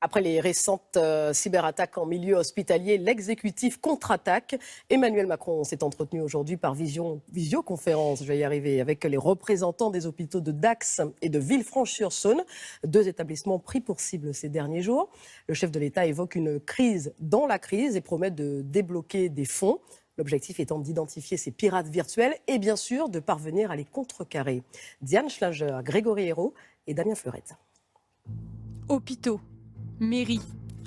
Après les récentes cyberattaques en milieu hospitalier, l'exécutif contre-attaque. Emmanuel Macron s'est entretenu aujourd'hui par visioconférence, je vais y arriver, avec les représentants des hôpitaux de Dax et de Villefranche-sur-Saône, 2 établissements pris pour cible ces derniers jours. Le chef de l'État évoque une crise dans la crise et promet de débloquer des fonds. L'objectif étant d'identifier ces pirates virtuels et bien sûr de parvenir à les contrecarrer. Diane Schlanger, Grégory Hérault et Damien Fleurette. Hôpitaux, mairies,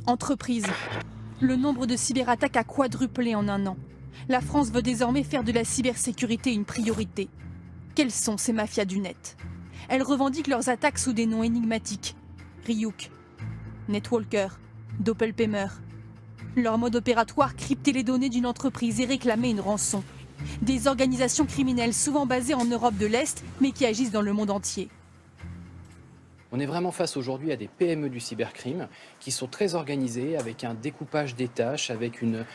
entreprises. Le nombre de cyberattaques a quadruplé en un an. La France veut désormais faire de la cybersécurité une priorité. Quelles sont ces mafias du net? Elles revendiquent leurs attaques sous des noms énigmatiques. Ryuk, Netwalker, Doppelpaymer. Leur mode opératoire, crypter les données d'une entreprise et réclamer une rançon. Des organisations criminelles souvent basées en Europe de l'Est, mais qui agissent dans le monde entier. On est vraiment face aujourd'hui à des PME du cybercrime qui sont très organisées, avec un découpage des tâches, avec une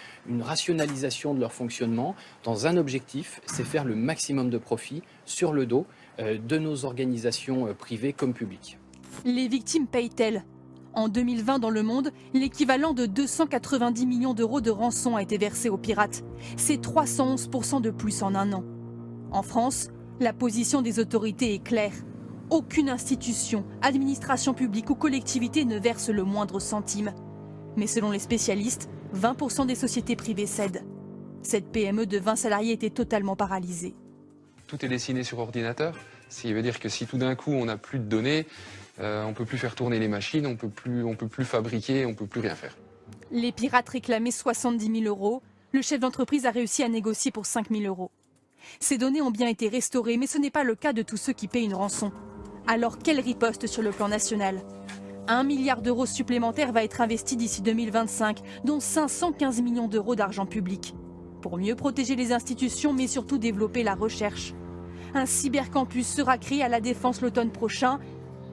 rationalisation de leur fonctionnement, dans un objectif, c'est faire le maximum de profit sur le dos de nos organisations privées comme publiques. Les victimes payent-elles? En 2020, dans le monde, l'équivalent de 290 millions d'euros de rançon a été versé aux pirates. C'est 311% de plus en un an. En France, la position des autorités est claire. Aucune institution, administration publique ou collectivité ne verse le moindre centime. Mais selon les spécialistes, 20% des sociétés privées cèdent. Cette PME de 20 salariés était totalement paralysée. Tout est dessiné sur ordinateur, ce qui veut dire que si tout d'un coup on n'a plus de données, on ne peut plus faire tourner les machines, on ne peut plus fabriquer, on ne peut plus rien faire. Les pirates réclamaient 70 000 euros. Le chef d'entreprise a réussi à négocier pour 5 000 euros. Ces données ont bien été restaurées, mais ce n'est pas le cas de tous ceux qui paient une rançon. Alors quelle riposte sur le plan national? 1 milliard d'euros supplémentaires va être investi d'ici 2025, dont 515 millions d'euros d'argent public. Pour mieux protéger les institutions, mais surtout développer la recherche. Un cybercampus sera créé à La Défense l'automne prochain.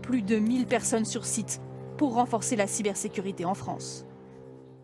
Plus de 1000 personnes sur site pour renforcer la cybersécurité en France.